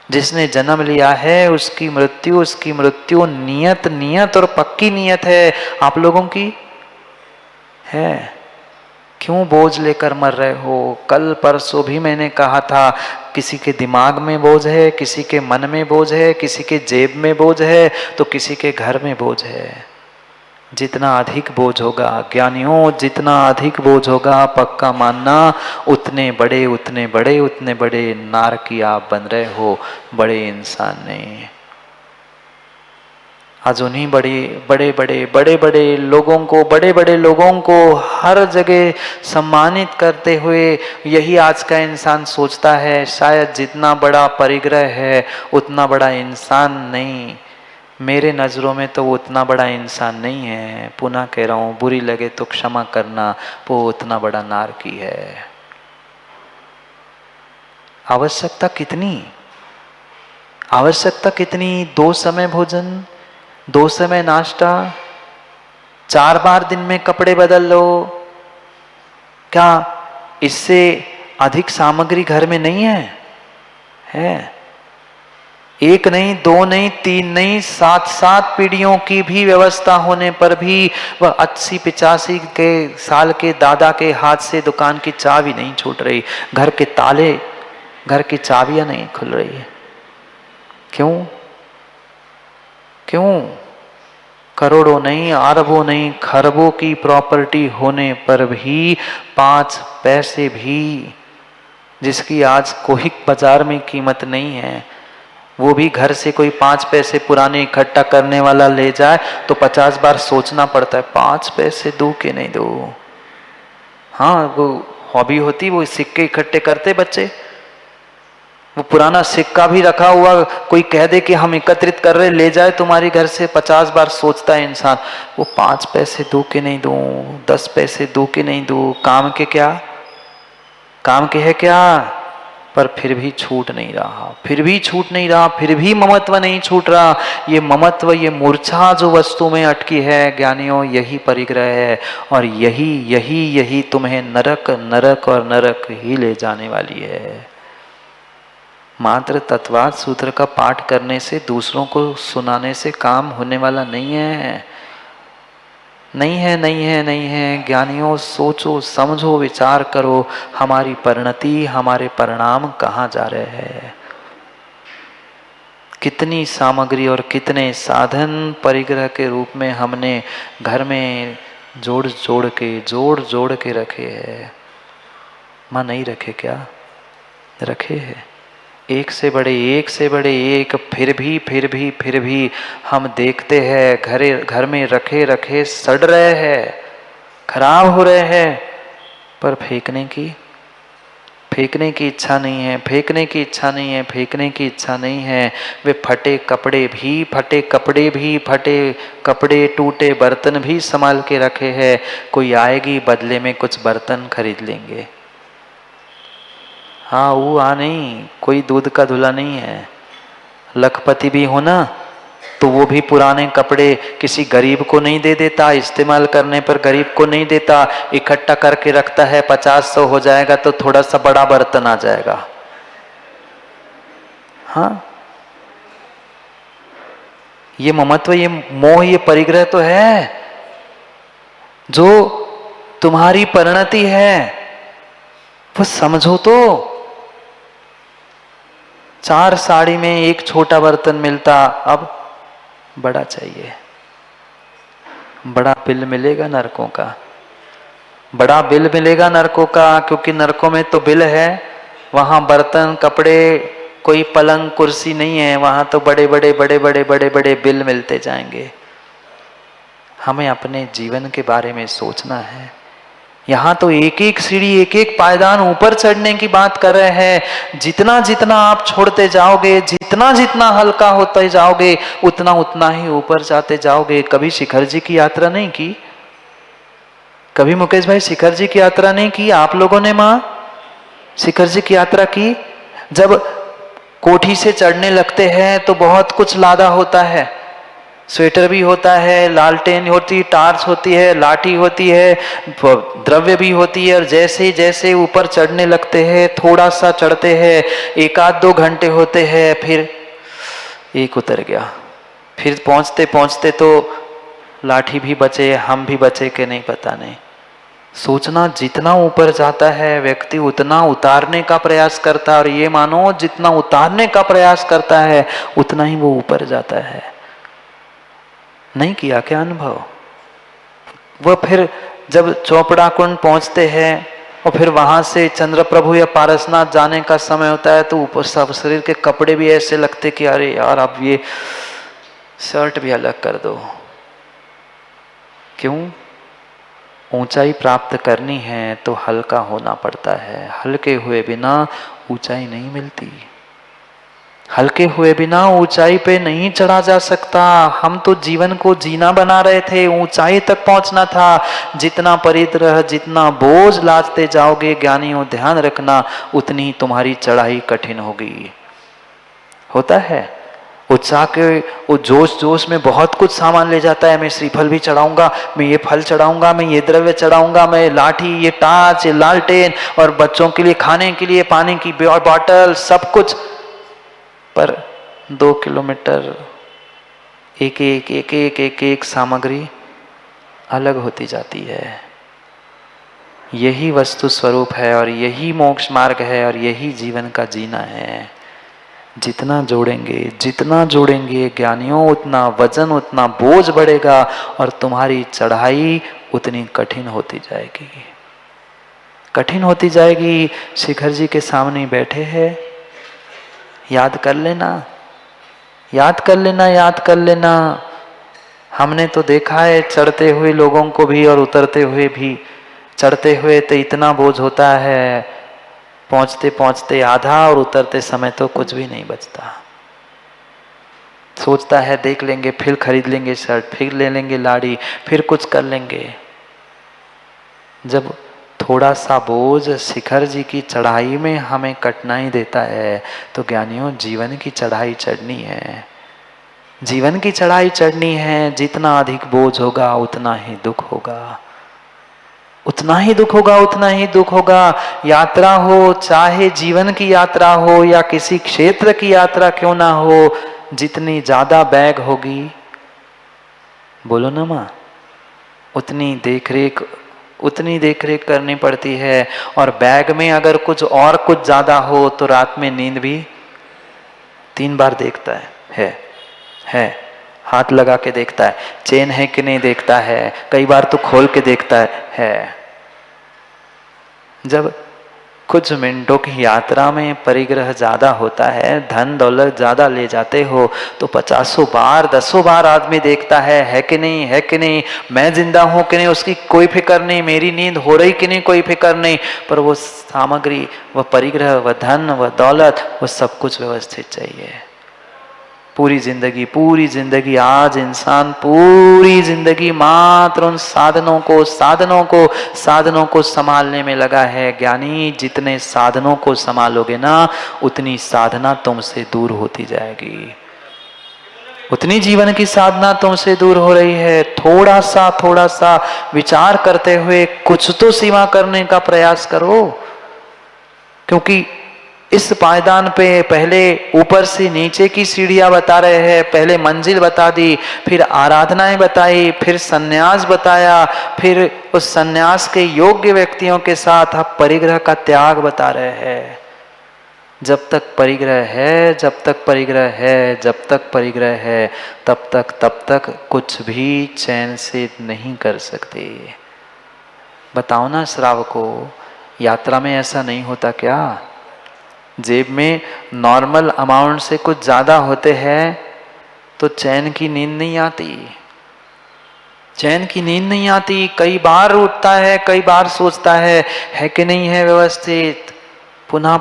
जिसने जन्म लिया है उसकी मृत्यु नियत नियत और पक्की नियत है। आप लोगों की है। क्यों बोझ लेकर मर रहे हो? कल परसों भी मैंने कहा था, किसी के दिमाग में बोझ है, किसी के मन में बोझ है, किसी के जेब में बोझ है, तो किसी के घर में बोझ है। जितना अधिक बोझ होगा ज्ञानियों, जितना अधिक बोझ होगा, पक्का मानना, उतने बड़े उतने बड़े उतने बड़े नारकी आप बन रहे हो, बड़े इंसान नहीं। आज उन्हीं बड़े बड़े लोगों को हर जगह सम्मानित करते हुए यही आज का इंसान सोचता है शायद जितना बड़ा परिग्रह है उतना बड़ा इंसान नहीं। मेरे नज़रों में तो वो उतना बड़ा इंसान नहीं है। पुनः कह रहा हूँ, बुरी लगे तो क्षमा करना, वो उतना बड़ा नारकी है। आवश्यकता कितनी? 2 समय भोजन, 2 समय नाश्ता, 4 बार दिन में कपड़े बदल लो। क्या इससे अधिक सामग्री घर में नहीं है? 1 नहीं, 2 नहीं, 3 नहीं, 7 पीढ़ियों की भी व्यवस्था होने पर भी वह 80-85 के साल के दादा के हाथ से दुकान की चाबी नहीं छूट रही, घर के ताले, घर की चाबियां नहीं खुल रही है। क्यों? करोड़ों नहीं, अरबों नहीं, खरबों की प्रॉपर्टी होने पर भी 5 पैसे भी, जिसकी आज कोई बाजार में कीमत नहीं है, वो भी घर से कोई 5 पैसे पुराने इकट्ठा करने वाला ले जाए तो 50 बार सोचना पड़ता है, 5 पैसे दूं कि नहीं दूं। हाँ, वो हॉबी होती, वो सिक्के इकट्ठे करते बच्चे, वो पुराना सिक्का भी रखा हुआ कोई कह दे कि हम एकत्रित कर रहे, ले जाए तुम्हारी घर से, 50 बार सोचता है इंसान, वो 5 पैसे दूं कि नहीं दूं, 10 पैसे दूं कि नहीं दूं। काम के है क्या? पर फिर भी छूट नहीं रहा, फिर भी ममत्व नहीं छूट रहा। ये ममत्व, ये मूर्छा जो वस्तु में अटकी है ज्ञानियों, यही परिग्रह है, और यही तुम्हें नरक और नरक ही ले जाने वाली है। मात्र तत्वार्थ सूत्र का पाठ करने से, दूसरों को सुनाने से काम होने वाला नहीं है। ज्ञानियों, सोचो, समझो, विचार करो, हमारी परिणति, हमारे परिणाम कहाँ जा रहे हैं। कितनी सामग्री और कितने साधन परिग्रह के रूप में हमने घर में जोड़ जोड़ के रखे हैं। माँ नहीं रखे क्या? रखे हैं, एक से बड़े एक, फिर भी हम देखते हैं घर में रखे सड़ रहे हैं, खराब हो रहे हैं, पर फेंकने की इच्छा नहीं है। वे फटे कपड़े टूटे बर्तन भी संभाल के रखे हैं। कोई आएगी, बदले में कुछ बर्तन खरीद लेंगे। हाँ, वो नहीं, कोई दूध का धुला नहीं है। लखपति भी हो ना, तो वो भी पुराने कपड़े किसी गरीब को नहीं दे देता, इस्तेमाल करने पर गरीब को नहीं देता, इकट्ठा करके रखता है। 50-100 हो जाएगा तो थोड़ा सा बड़ा बर्तन आ जाएगा। हाँ, ये ममत्व, ये मोह, ये परिग्रह तो है। जो तुम्हारी परिणति है वो समझो तो। 4 साड़ी में एक छोटा बर्तन मिलता, अब बड़ा चाहिए। बड़ा बिल मिलेगा नरकों का, क्योंकि नरकों में तो बिल है। वहां बर्तन, कपड़े, कोई पलंग कुर्सी नहीं है, वहां तो बड़े बिल मिलते जाएंगे। हमें अपने जीवन के बारे में सोचना है। यहाँ तो एक एक सीढ़ी, एक एक पायदान ऊपर चढ़ने की बात कर रहे हैं। जितना जितना आप छोड़ते जाओगे, जितना जितना हल्का होते जाओगे, उतना उतना ही ऊपर जाते जाओगे। कभी शिखर जी की यात्रा नहीं की? कभी मुकेश भाई शिखर जी की यात्रा नहीं की? आप लोगों ने माँ शिखर जी की यात्रा की? जब कोठी से चढ़ने लगते हैं तो बहुत कुछ लादा होता है, स्वेटर भी होता है, लालटेन होती, टार्च होती है, लाठी होती है, द्रव्य भी होती है। और जैसे जैसे ऊपर चढ़ने लगते हैं, थोड़ा सा चढ़ते हैं, 1-2 घंटे होते हैं, फिर एक उतर गया। फिर पहुंचते पहुंचते तो लाठी भी बचे, हम भी बचे कि नहीं पता नहीं। सोचना, जितना ऊपर जाता है व्यक्ति उतना उतारने का प्रयास करता है, और ये मानो जितना उतारने का प्रयास करता है उतना ही वो ऊपर जाता है। नहीं किया क्या अनुभव? वह फिर जब चौपड़ा कुंड पहुंचते हैं और फिर वहां से चंद्रप्रभु या पारसनाथ जाने का समय होता है, तो ऊपर सब शरीर के कपड़े भी ऐसे लगते कि अरे यार अब ये शर्ट भी अलग कर दो। क्यों? ऊंचाई प्राप्त करनी है तो हल्का होना पड़ता है। हल्के हुए बिना ऊंचाई नहीं मिलती। हल्के हुए बिना ऊंचाई पे नहीं चढ़ा जा सकता। हम तो जीवन को जीना बना रहे थे, ऊंचाई तक पहुंचना था। जितना परिग्रह, जितना बोझ लादते जाओगे ज्ञानियों, ध्यान रखना उतनी तुम्हारी चढ़ाई कठिन होगी। होता है उत्साह के वो जोश जोश में बहुत कुछ सामान ले जाता है। मैं श्रीफल भी चढ़ाऊंगा, मैं ये फल चढ़ाऊंगा, मैं ये द्रव्य चढ़ाऊंगा, मैं लाठी, ये टार्च, ये लालटेन, और बच्चों के लिए खाने के लिए पानी की बॉटल, सब कुछ। पर 2 किलोमीटर एक एक एक एक एक एक सामग्री अलग होती जाती है। यही वस्तु स्वरूप है और यही मोक्ष मार्ग है और यही जीवन का जीना है। जितना जोड़ेंगे ज्ञानियों, उतना वजन, उतना बोझ बढ़ेगा और तुम्हारी चढ़ाई उतनी कठिन होती जाएगी, कठिन होती जाएगी। शिखर जी के सामने बैठे हैं, याद कर लेना, याद कर लेना, याद कर लेना। हमने तो देखा है चढ़ते हुए लोगों को भी और उतरते हुए भी। चढ़ते हुए तो इतना बोझ होता है, पहुंचते पहुंचते आधा, और उतरते समय तो कुछ भी नहीं बचता। सोचता है देख लेंगे, फिर खरीद लेंगे शर्ट, फिर ले लेंगे लाड़ी, फिर कुछ कर लेंगे। जब थोड़ा सा बोझ शिखर जी की चढ़ाई में हमें कठिनाई देता है, तो ज्ञानियों जीवन की चढ़ाई चढ़नी है, जीवन की चढ़ाई चढ़नी है। जितना अधिक बोझ होगा उतना ही दुख होगा, उतना ही दुख होगा, उतना ही दुख होगा। यात्रा हो, चाहे जीवन की यात्रा हो या किसी क्षेत्र की यात्रा क्यों ना हो, जितनी ज्यादा बैग होगी, बोलो ना माँ, उतनी देख रेख करनी पड़ती है। और बैग में अगर कुछ और कुछ ज्यादा हो तो रात में नींद भी 3 बार देखता है, हाथ लगा के देखता है, चेन है कि नहीं देखता है, कई बार तो खोल के देखता है। जब कुछ मिनटों की यात्रा में परिग्रह ज्यादा होता है, धन दौलत ज्यादा ले जाते हो, तो 50 बार 10 बार आदमी देखता है कि नहीं, है कि नहीं, मैं जिंदा हूं कि नहीं, उसकी कोई फिक्र नहीं, मेरी नींद हो रही कि नहीं, कोई फिक्र नहीं। पर वो सामग्री, वह परिग्रह, वह धन, वह दौलत, वह सब कुछ व्यवस्थित चाहिए। पूरी जिंदगी आज इंसान पूरी जिंदगी मात्र उन साधनों को संभालने में लगा है। ज्ञानी, जितने साधनों को संभालोगे ना, उतनी साधना तुमसे दूर होती जाएगी, उतनी जीवन की साधना तुमसे दूर हो रही है। थोड़ा सा विचार करते हुए कुछ तो सीमा करने का प्रयास करो, क्योंकि इस पायदान पे पहले ऊपर से नीचे की सीढ़ियां बता रहे हैं। पहले मंजिल बता दी, फिर आराधनाएं बताई, फिर सन्यास बताया, फिर उस सन्यास के योग्य व्यक्तियों के साथ आप परिग्रह का त्याग बता रहे हैं। जब तक परिग्रह है, तब तक कुछ भी चैन से नहीं कर सकते। बताओ ना श्रावको, यात्रा में ऐसा नहीं होता क्या? जेब में नॉर्मल अमाउंट से कुछ ज्यादा होते हैं तो चैन की नींद नहीं आती, कई बार उठता है, कई बार सोचता है कि नहीं है व्यवस्थित। पुनः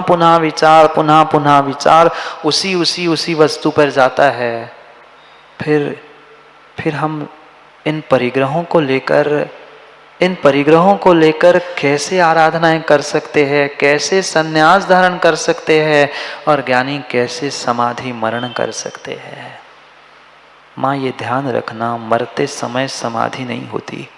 पुनः विचार उसी वस्तु पर जाता है। फिर हम इन परिग्रहों को लेकर कैसे आराधनाएं कर सकते हैं, कैसे संन्यास धारण कर सकते हैं, और ज्ञानी कैसे समाधि मरण कर सकते हैं। माँ ये ध्यान रखना, मरते समय समाधि नहीं होती,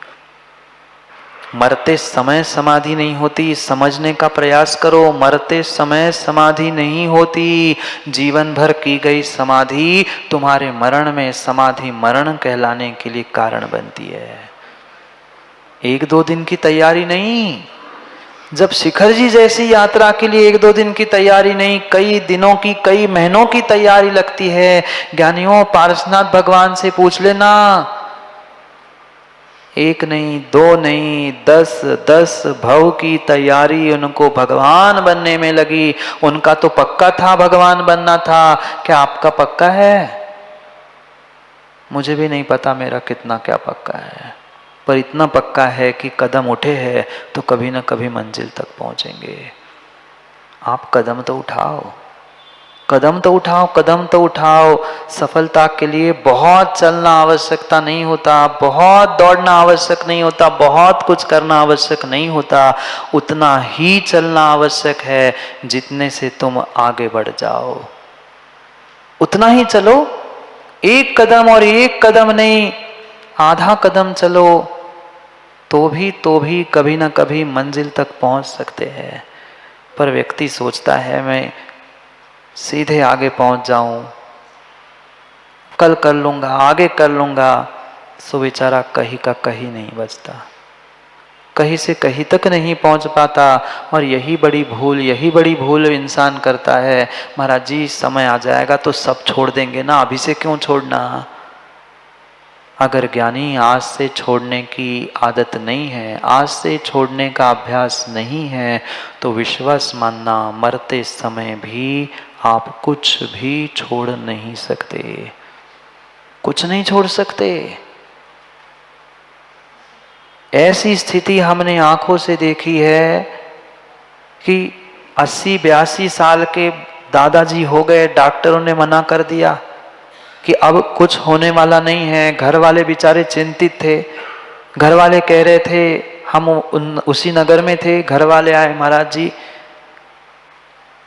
मरते समय समाधि नहीं होती। समझने का प्रयास करो, मरते समय समाधि नहीं होती। जीवन भर की गई समाधि तुम्हारे मरण में समाधि मरण कहलाने के लिए कारण बनती है। 1-2 दिन की तैयारी नहीं। जब शिखर जी जैसी यात्रा के लिए 1-2 दिन की तैयारी नहीं, कई दिनों की, कई महीनों की तैयारी लगती है। ज्ञानियों, पार्श्वनाथ भगवान से पूछ लेना, 1 नहीं, 2 नहीं, 10 भव की तैयारी उनको भगवान बनने में लगी। उनका तो पक्का था भगवान बनना था, क्या आपका पक्का है? मुझे भी नहीं पता मेरा कितना क्या पक्का है, पर इतना पक्का है कि कदम उठे हैं तो कभी ना कभी मंजिल तक पहुंचेंगे। आप कदम तो उठाओ, कदम तो उठाओ, कदम तो उठाओ। सफलता के लिए बहुत चलना आवश्यकता नहीं होता, बहुत दौड़ना आवश्यक नहीं होता, बहुत कुछ करना आवश्यक नहीं होता। उतना ही चलना आवश्यक है जितने से तुम आगे बढ़ जाओ। उतना ही चलो, 1 कदम और 1 कदम नहीं, आधा कदम चलो तो भी कभी ना कभी मंजिल तक पहुंच सकते हैं। पर व्यक्ति सोचता है मैं सीधे आगे पहुंच जाऊं, कल कर लूंगा, आगे कर लूंगा, सो बेचारा कहीं का कहीं नहीं बचता, कहीं से कहीं तक नहीं पहुंच पाता। और यही बड़ी भूल इंसान करता है। महाराज जी समय आ जाएगा तो सब छोड़ देंगे ना, अभी से क्यों छोड़ना? अगर ज्ञानी आज से छोड़ने की आदत नहीं है, आज से छोड़ने का अभ्यास नहीं है, तो विश्वास मानना मरते समय भी आप कुछ भी छोड़ नहीं सकते, कुछ नहीं छोड़ सकते। ऐसी स्थिति हमने आंखों से देखी है कि 80-82 साल के दादाजी हो गए, डॉक्टरों ने मना कर दिया कि अब कुछ होने वाला नहीं है। घर वाले बेचारे चिंतित थे, घर वाले कह रहे थे, हम उसी नगर में थे, घर वाले आए, महाराज जी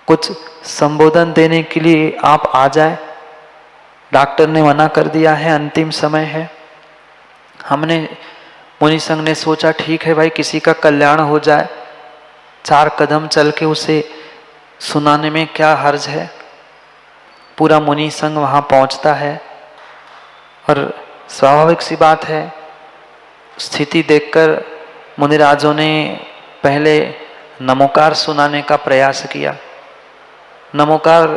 कुछ संबोधन देने के लिए आप आ जाए, डॉक्टर ने मना कर दिया है, अंतिम समय है। हमने मुनि संघ ने सोचा ठीक है भाई, किसी का कल्याण हो जाए, 4 कदम चल के उसे सुनाने में क्या हर्ज है। पूरा मुनि संघ वहां पहुंचता है और स्वाभाविक सी बात है, स्थिति देखकर मुनिराजों ने पहले नमोकार सुनाने का प्रयास किया। नमोकार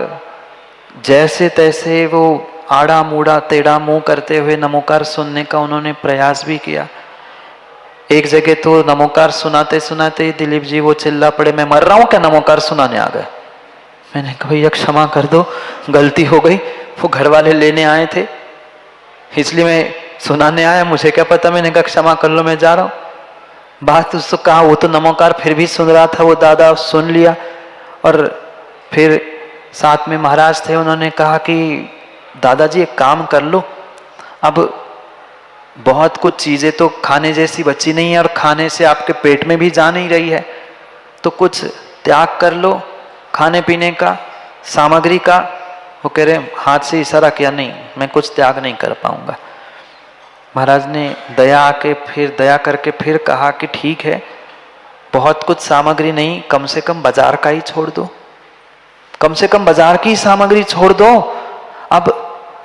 जैसे तैसे वो आड़ा मूड़ा टेढ़ा मुंह करते हुए नमोकार सुनने का उन्होंने प्रयास भी किया। एक जगह तो नमोकार सुनाते सुनाते दिलीप जी वो चिल्ला पड़े, मैं मर रहा हूं क्या, नमोकार सुनाने आ गए। मैंने कहा भैया क्षमा कर दो, गलती हो गई, वो घर वाले लेने आए थे इसलिए मैं सुनाने आया, मुझे क्या पता। मैंने कहा क्षमा कर लो, मैं जा रहा हूं। बात उसको कहा, वो तो नमोकार फिर भी सुन रहा था, वो दादा सुन लिया। और फिर साथ में महाराज थे, उन्होंने कहा कि दादाजी एक काम कर लो, अब बहुत कुछ चीजें तो खाने जैसी बची नहीं है और खाने से आपके पेट में भी जा नहीं रही है, तो कुछ त्याग कर लो खाने पीने का, सामग्री का। वो कह रहे हाथ से इशारा किया, नहीं मैं कुछ त्याग नहीं कर पाऊंगा। महाराज ने दया करके फिर कहा कि ठीक है, बहुत कुछ सामग्री नहीं, कम से कम बाजार का ही छोड़ दो, कम से कम बाजार की सामग्री छोड़ दो। अब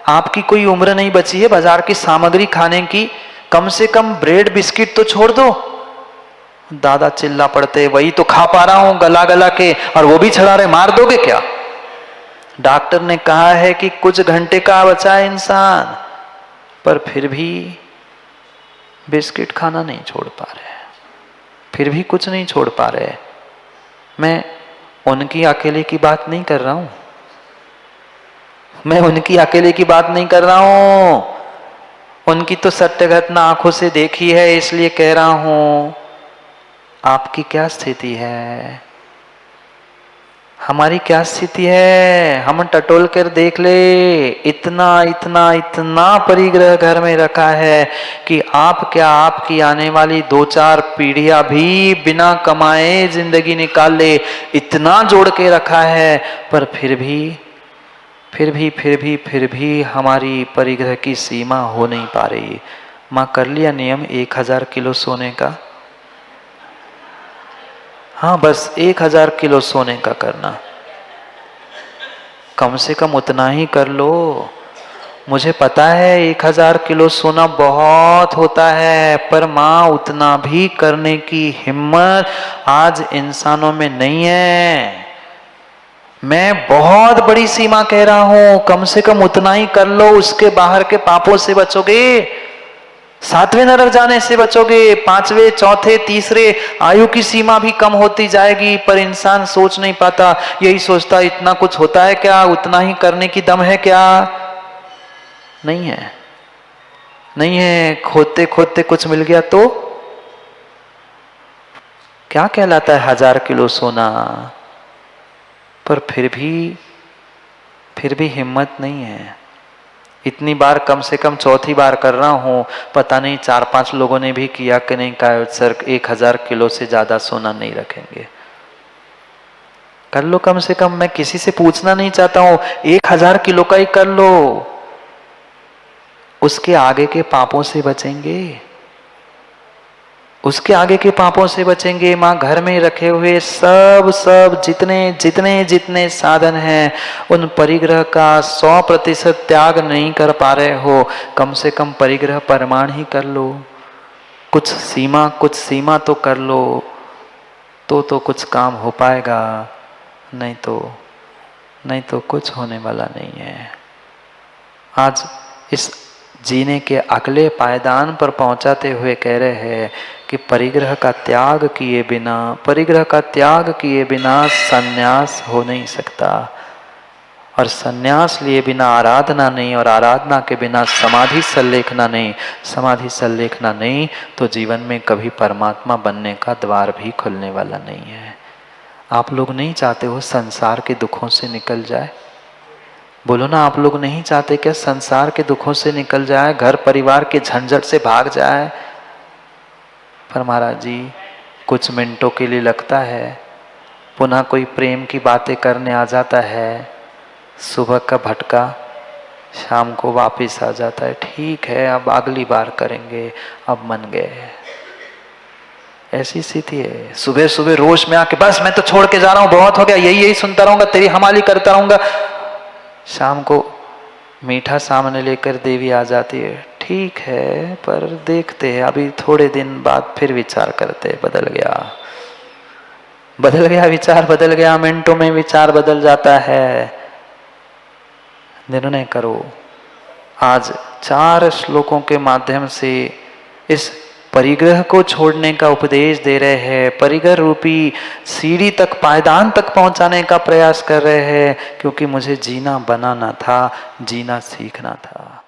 आपकी कोई उम्र नहीं बची है बाजार की सामग्री खाने की, कम से कम ब्रेड बिस्किट तो छोड़ दो। दादा चिल्ला पड़ते, वही तो खा पा रहा हूं गला गला के, और वो भी छड़ा रहे, मार दोगे क्या? डॉक्टर ने कहा है कि कुछ घंटे का बचा है इंसान, पर फिर भी बिस्किट खाना नहीं छोड़ पा रहे, फिर भी कुछ नहीं छोड़ पा रहे। मैं उनकी अकेले की बात नहीं कर रहा हूं, मैं उनकी अकेले की बात नहीं कर रहा हूं, उनकी तो सत्य घटना आंखों से देखी है, इसलिए कह रहा हूं। आपकी क्या स्थिति है, हमारी क्या स्थिति है, हम टटोल कर देख ले। इतना इतना इतना परिग्रह घर में रखा है कि आप क्या, आपकी आने वाली 2-4 पीढ़ियां भी बिना कमाए जिंदगी निकाल ले, इतना जोड़ के रखा है, पर फिर भी फिर भी हमारी परिग्रह की सीमा हो नहीं पा रही। माँ कर लिया नियम 1000 किलो सोने का? हाँ, बस 1000 किलो सोने का करना, कम से कम उतना ही कर लो। मुझे पता है 1000 किलो सोना बहुत होता है, पर माँ उतना भी करने की हिम्मत आज इंसानों में नहीं है। मैं बहुत बड़ी सीमा कह रहा हूं, कम से कम उतना ही कर लो, उसके बाहर के पापों से बचोगे, 7वें नरक जाने से बचोगे, 5वें, चौथे, तीसरे आयु की सीमा भी कम होती जाएगी। पर इंसान सोच नहीं पाता, यही सोचता इतना कुछ होता है क्या, उतना ही करने की दम है क्या? नहीं है, नहीं है। खोदते खोदते कुछ मिल गया तो क्या कहलाता है 1000 किलो सोना? पर फिर भी हिम्मत नहीं है। इतनी बार, कम से कम चौथी बार कर रहा हूं, पता नहीं 4-5 लोगों ने भी किया कि नहीं, कहा सर 1000 किलो से ज्यादा सोना नहीं रखेंगे। कर लो कम से कम, मैं किसी से पूछना नहीं चाहता हूं, 1000 किलो का ही कर लो, उसके आगे के पापों से बचेंगे, उसके आगे के पापों से बचेंगे। माँ घर में रखे हुए सब जितने साधन हैं, उन परिग्रह का 100% त्याग नहीं कर पा रहे हो, कम से कम परिग्रह परमाण ही कर लो। कुछ सीमा तो कर लो, तो कुछ काम हो पाएगा, नहीं तो कुछ होने वाला नहीं है। आज इस जीने के अगले पायदान पर पहुंचाते हुए कह रहे हैं कि परिग्रह का त्याग किए बिना संन्यास हो नहीं सकता, और संन्यास लिए बिना आराधना नहीं, और आराधना के बिना समाधि संलेखना नहीं, तो जीवन में कभी परमात्मा बनने का द्वार भी खुलने वाला नहीं है। आप लोग नहीं चाहते हो संसार के दुखों से निकल जाए? बोलो ना, आप लोग नहीं चाहते क्या संसार के दुखों से निकल जाए, घर परिवार के झंझट से भाग जाए? पर महाराज जी, कुछ मिनटों के लिए लगता है, पुनः कोई प्रेम की बातें करने आ जाता है, सुबह का भटका शाम को वापस आ जाता है, ठीक है अब अगली बार करेंगे, अब मन गए। ऐसी स्थिति है। सुबह सुबह रोश में आके बस मैं तो छोड़ के जा रहा हूं, बहुत हो गया, यही सुनता रहूंगा, तेरी हमाली करता रहूंगा। शाम को मीठा सामने लेकर देवी आ जाती है, ठीक है पर देखते हैं, अभी थोड़े दिन बाद फिर विचार करते। बदल गया विचार, बदल गया, मिनटों में विचार बदल जाता है। निर्णय करो। आज 4 श्लोकों के माध्यम से इस परिग्रह को छोड़ने का उपदेश दे रहे हैं, परिग्रह रूपी सीढ़ी तक, पायदान तक पहुंचाने का प्रयास कर रहे हैं, क्योंकि मुझे जीना बनाना था, जीना सीखना था।